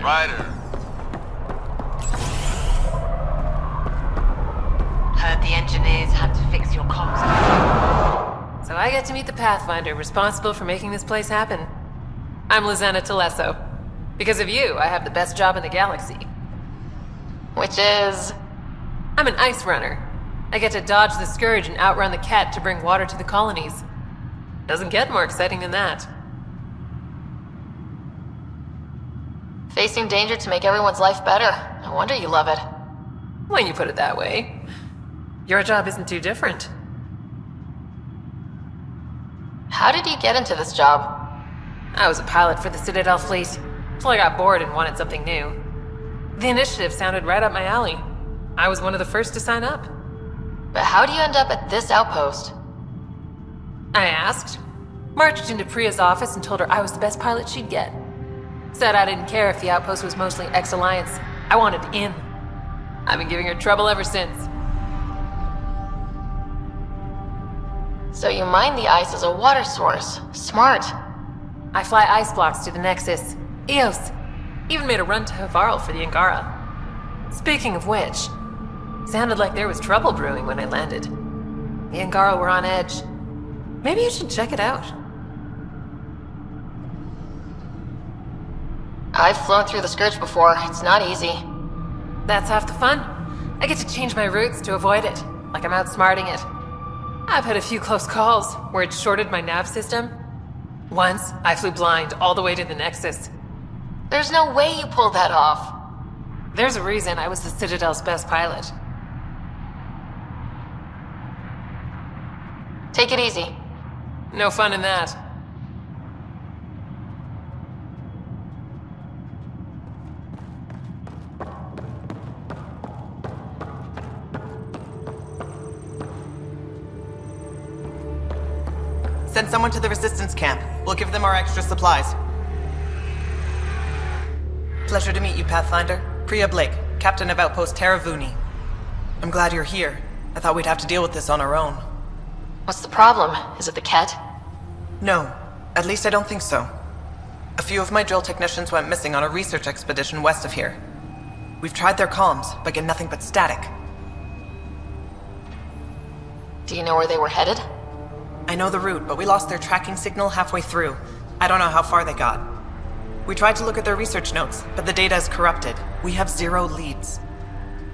Ryder. Heard the engineers had to fix your comms. So I get to meet the Pathfinder responsible for making this place happen. I'm Lizana Telesso. Because of you, I have the best job in the galaxy. Which is... I'm an ice runner. I get to dodge the Scourge and outrun the Ket to bring water to the colonies. Doesn't get more exciting than that. Facing danger to make everyone's life better. No wonder you love it. When you put it that way. Your job isn't too different. How did you get into this job? I was a pilot for the Citadel fleet, until I got bored and wanted something new. The initiative sounded right up my alley. I was one of the first to sign up. But how do you end up at this outpost? I asked. Marched into Priya's office and told her I was the best pilot she'd get. Said I didn't care if the outpost was mostly ex-Alliance. I wanted in. I've been giving her trouble ever since. So you mine the ice as a water source. Smart. I fly ice blocks to the Nexus. Eos. Even made a run to Havarl for the Angara. Speaking of which, sounded like there was trouble brewing when I landed. The Angara were on edge. Maybe you should check it out. I've flown through the Scourge before. It's not easy. That's half the fun. I get to change my routes to avoid it, like I'm outsmarting it. I've had a few close calls where it shorted my nav system. Once, I flew blind all the way to the Nexus. There's no way you pulled that off. There's a reason I was the Citadel's best pilot. Take it easy. No fun in that. Send someone to the Resistance camp. We'll give them our extra supplies. Pleasure to meet you, Pathfinder. Priya Blake, Captain of Outpost Taravuni. I'm glad you're here. I thought we'd have to deal with this on our own. What's the problem? Is it the Ket? No, at least I don't think so. A few of my drill technicians went missing on a research expedition west of here. We've tried their comms, but get nothing but static. Do you know where they were headed? I know the route, but we lost their tracking signal halfway through. I don't know how far they got. We tried to look at their research notes, but the data is corrupted. We have 0 leads.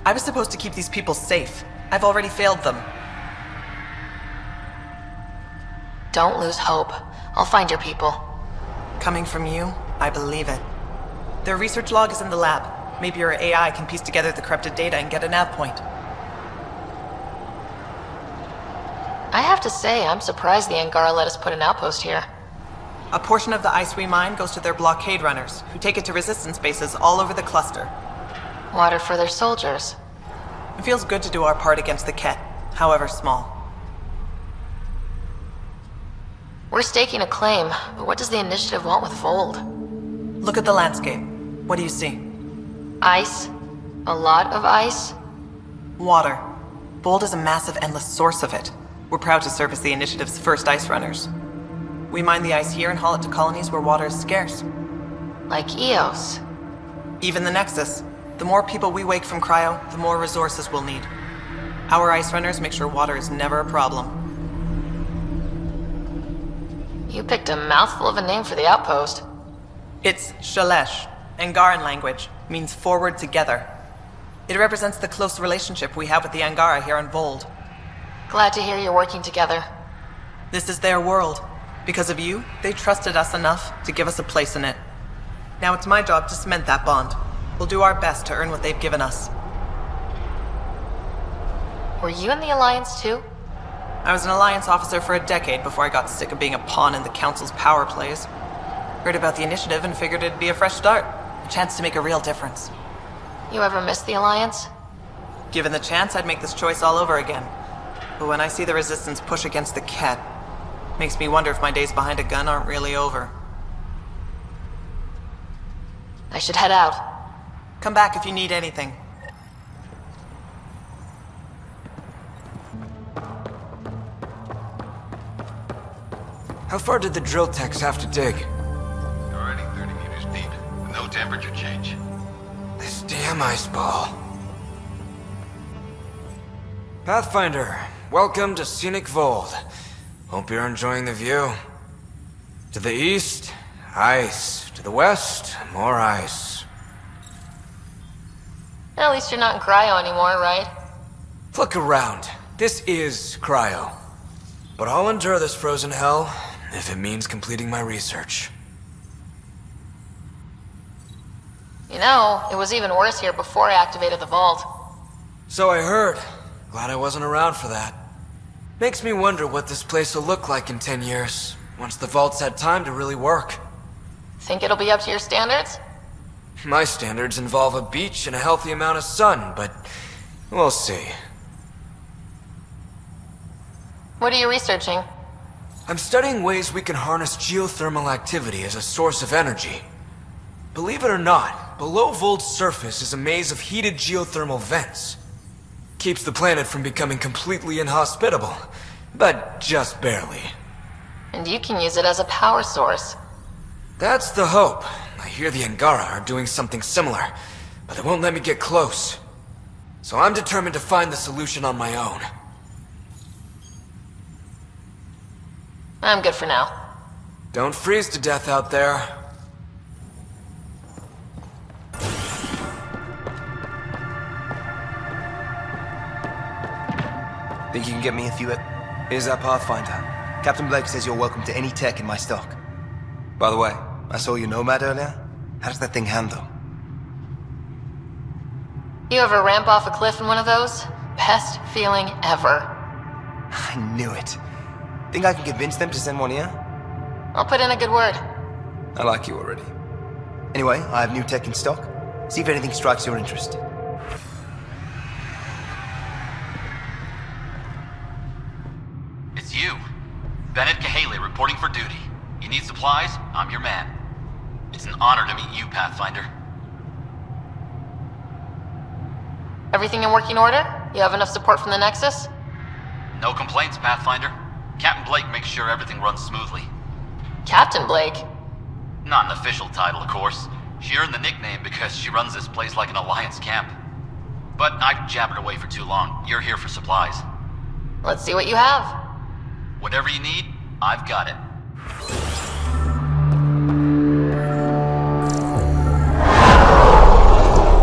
I was supposed to keep these people safe. I've already failed them. Don't lose hope. I'll find your people. Coming from you, I believe it. Their research log is in the lab. Maybe your AI can piece together the corrupted data and get a nav point. I have to say, I'm surprised the Angara let us put an outpost here. A portion of the ice we mine goes to their blockade runners, who take it to resistance bases all over the cluster. Water for their soldiers. It feels good to do our part against the Ket, however small. We're staking a claim, but what does the Initiative want with Vold? Look at the landscape. What do you see? Ice. A lot of ice. Water. Vold is a massive, endless source of it. We're proud to serve as the Initiative's first ice runners. We mine the ice here and haul it to colonies where water is scarce. Like Eos. Even the Nexus. The more people we wake from cryo, the more resources we'll need. Our ice runners make sure water is never a problem. You picked a mouthful of a name for the outpost. It's Shalesh. Angaran language means forward together. It represents the close relationship we have with the Angara here on Vold. Glad to hear you're working together. This is their world. Because of you, they trusted us enough to give us a place in it. Now it's my job to cement that bond. We'll do our best to earn what they've given us. Were you in the Alliance too? I was an Alliance officer for a decade before I got sick of being a pawn in the Council's power plays. Heard about the Initiative and figured it'd be a fresh start. A chance to make a real difference. You ever miss the Alliance? Given the chance, I'd make this choice all over again. But when I see the Resistance push against the Ket, makes me wonder if my days behind a gun aren't really over. I should head out. Come back if you need anything. How far did the drill techs have to dig? Already 30 meters deep. No temperature change. This damn ice ball. Pathfinder, welcome to Scenic Vold. Hope you're enjoying the view. To the east, ice. To the west, more ice. At least you're not in cryo anymore, right? Look around. This is cryo. But I'll endure this frozen hell if it means completing my research. You know, it was even worse here before I activated the vault. So I heard. Glad I wasn't around for that. Makes me wonder what this place will look like in 10 years, once the vault's had time to really work. Think it'll be up to your standards? My standards involve a beach and a healthy amount of sun, but we'll see. What are you researching? I'm studying ways we can harness geothermal activity as a source of energy. Believe it or not, below Vold's surface is a maze of heated geothermal vents. Keeps the planet from becoming completely inhospitable, but just barely. And you can use it as a power source. That's the hope. I hear the Angara are doing something similar, but they won't let me get close. So I'm determined to find the solution on my own. I'm good for now. Don't freeze to death out there. Think you can get me a few? Here's our Pathfinder. Captain Blake says you're welcome to any tech in my stock. By the way, I saw your Nomad earlier. How does that thing handle? You ever ramp off a cliff in one of those? Best feeling ever. I knew it. Think I can convince them to send one here? I'll put in a good word. I like you already. Anyway, I have new tech in stock. See if anything strikes your interest. It's you. Bennett Cahaley reporting for duty. You need supplies? I'm your man. It's an honor to meet you, Pathfinder. Everything in working order? You have enough support from the Nexus? No complaints, Pathfinder. Captain Blake makes sure everything runs smoothly. Captain Blake? Not an official title, of course. She earned the nickname because she runs this place like an Alliance camp. But I've jabbered away for too long. You're here for supplies. Let's see what you have. Whatever you need, I've got it.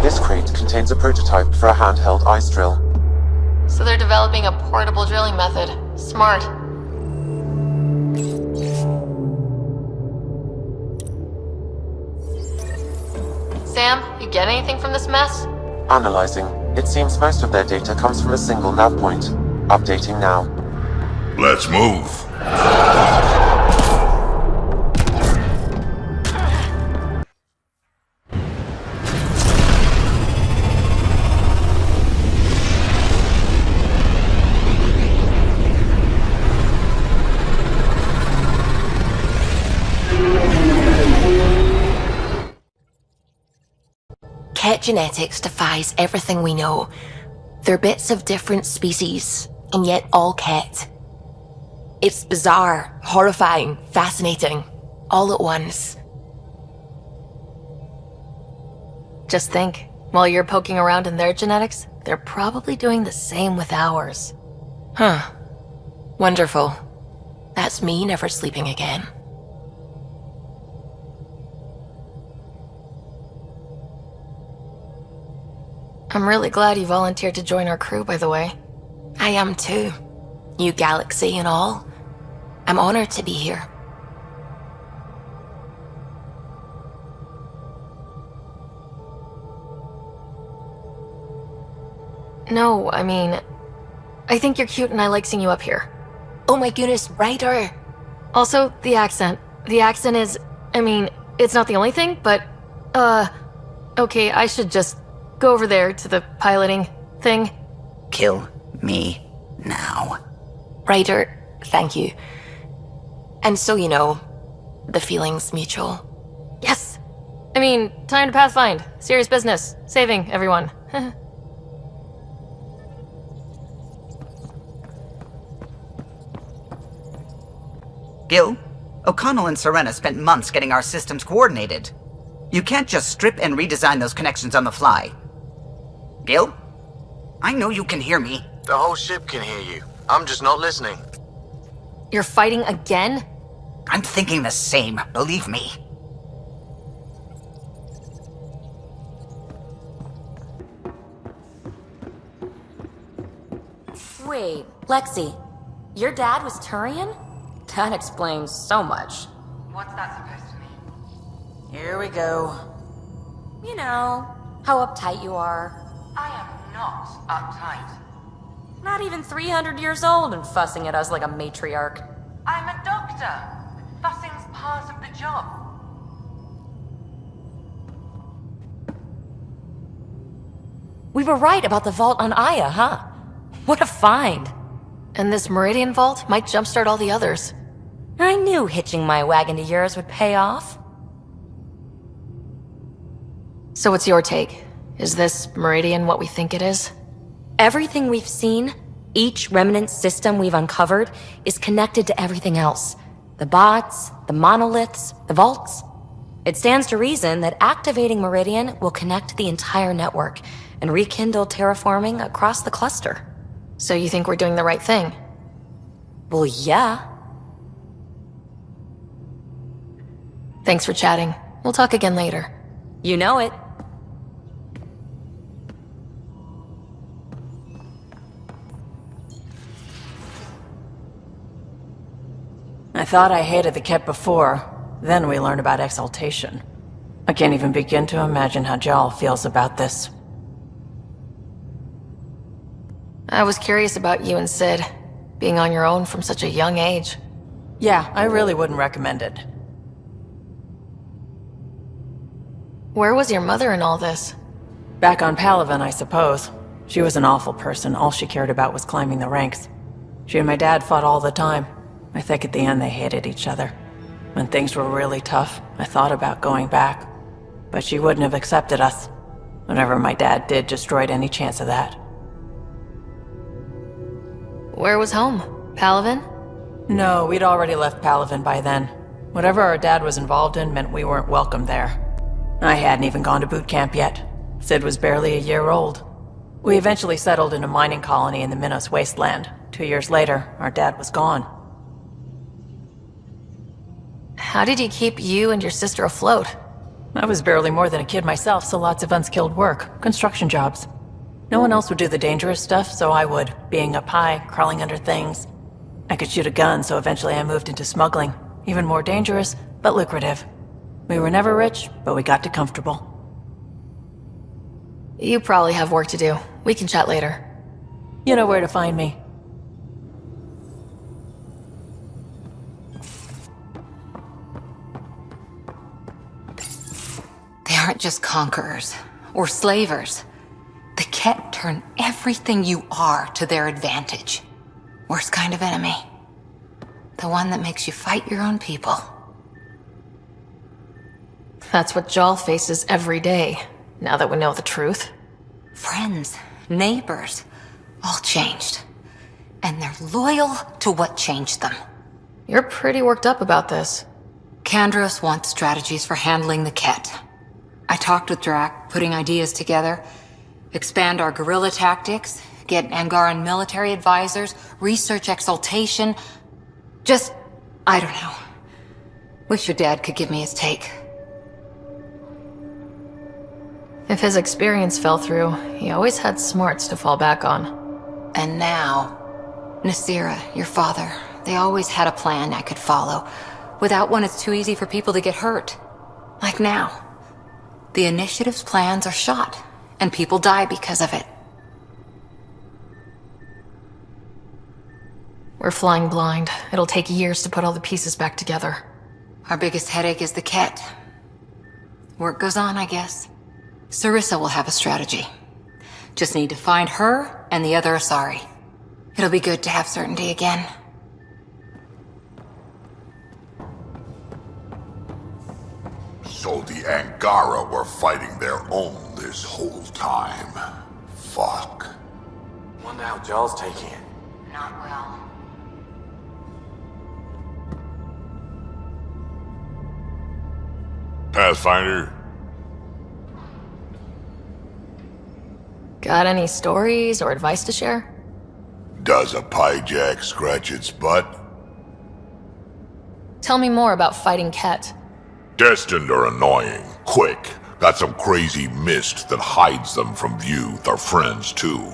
This crate contains a prototype for a handheld ice drill. So they're developing a portable drilling method. Smart. Sam, you get anything from this mess? Analyzing. It seems most of their data comes from a single nav point. Updating now. Let's move. Ket genetics defies everything we know. They're bits of different species, and yet all Ket. It's bizarre, horrifying, fascinating, all at once. Just think, while you're poking around in their genetics, they're probably doing the same with ours. Huh. Wonderful. That's me never sleeping again. I'm really glad you volunteered to join our crew, by the way. I am too. New galaxy and all. I'm honored to be here. No, I mean, I think you're cute and I like seeing you up here. Oh my goodness, Ryder! Also, the accent. The accent is, I mean, it's not the only thing, but, okay, I should just go over there to the piloting thing. Kill me now. Ryder, thank you. And so you know, the feeling's mutual. Yes! I mean, time to pathfind. Serious business. Saving everyone. Gil, O'Connell and Serena spent months getting our systems coordinated. You can't just strip and redesign those connections on the fly. Gil? I know you can hear me. The whole ship can hear you. I'm just not listening. You're fighting again? I'm thinking the same, believe me. Wait, Lexi, your dad was Turian? That explains so much. What's that supposed to mean? Here we go. You know, how uptight you are. I am not uptight. Not even 300 years old and fussing at us like a matriarch. I'm a doctor. Fussing's part of the job. We were right about the vault on Aya, huh? What a find. And this Meridian vault might jumpstart all the others. I knew hitching my wagon to yours would pay off. So what's your take? Is this Meridian what we think it is? Everything we've seen, each remnant system we've uncovered, is connected to everything else. The bots, the monoliths, the vaults. It stands to reason that activating Meridian will connect the entire network and rekindle terraforming across the cluster. So you think we're doing the right thing? Well, yeah. Thanks for chatting. We'll talk again later. You know it. I thought I hated the Ket before. Then we learned about exaltation. I can't even begin to imagine how Jal feels about this. I was curious about you and Sid, being on your own from such a young age. Yeah, I really wouldn't recommend it. Where was your mother in all this? Back on Palaven, I suppose. She was an awful person. All she cared about was climbing the ranks. She and my dad fought all the time. I think at the end they hated each other. When things were really tough, I thought about going back. But she wouldn't have accepted us. Whatever my dad did destroyed any chance of that. Where was home? Palaven? No, we'd already left Palaven by then. Whatever our dad was involved in meant we weren't welcome there. I hadn't even gone to boot camp yet. Sid was barely a year old. We eventually settled in a mining colony in the Minos wasteland. 2 years later, our dad was gone. How did he keep you and your sister afloat? I was barely more than a kid myself, so lots of unskilled work. Construction jobs. No one else would do the dangerous stuff, so I would. Being up high, crawling under things. I could shoot a gun, so eventually I moved into smuggling. Even more dangerous, but lucrative. We were never rich, but we got to comfortable. You probably have work to do. We can chat later. You know where to find me. They aren't just conquerors or slavers. The Ket turn everything you are to their advantage. Worst kind of enemy. The one that makes you fight your own people. That's what Jal faces every day, now that we know the truth. Friends, neighbors, all changed. And they're loyal to what changed them. You're pretty worked up about this. Kandros wants strategies for handling the Ket. I talked with Drac, putting ideas together. Expand our guerrilla tactics, get Angaran military advisors, research exaltation. Just, I don't know. Wish your dad could give me his take. If his experience fell through, he always had smarts to fall back on. And now, Nasira, your father, they always had a plan I could follow. Without one, it's too easy for people to get hurt. Like now. The Initiative's plans are shot, and people die because of it. We're flying blind. It'll take years to put all the pieces back together. Our biggest headache is the Ket. Work goes on, I guess. Sarissa will have a strategy. Just need to find her and the other Asari. It'll be good to have certainty again. So the Angara were fighting their own this whole time. Fuck. Wonder how Jal's taking it. Not well. Pathfinder, Got any stories or advice to share? Does a pyjak scratch its butt? Tell me more about fighting Ket. Destined are annoying. Quick. Got some crazy mist that hides them from view with our friends, too.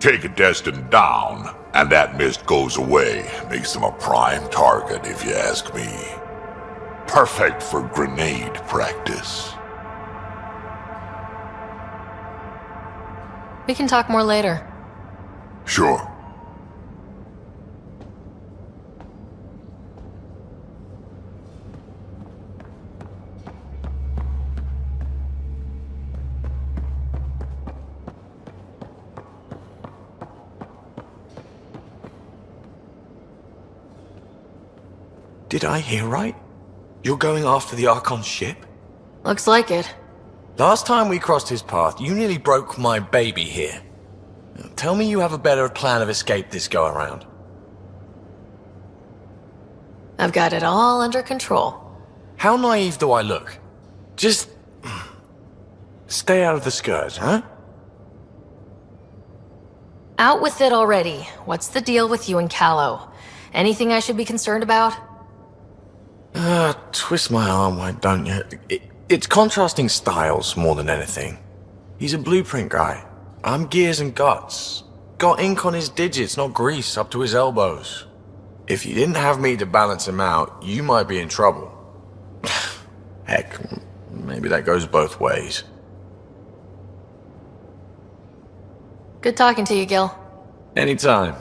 Take a Destined down, and that mist goes away. Makes them a prime target, if you ask me. Perfect for grenade practice. We can talk more later. Sure. Did I hear right? You're going after the Archon's ship? Looks like it. Last time we crossed his path, you nearly broke my baby here. Tell me you have a better plan of escape this go-around. I've got it all under control. How naive do I look? Just... stay out of the skirts, huh? Out with it already. What's the deal with you and Callow? Anything I should be concerned about? Twist my arm, why don't you? It's contrasting styles more than anything. He's a blueprint guy. I'm gears and guts. Got ink on his digits, not grease, up to his elbows. If you didn't have me to balance him out, you might be in trouble. Heck, maybe that goes both ways. Good talking to you, Gil. Anytime.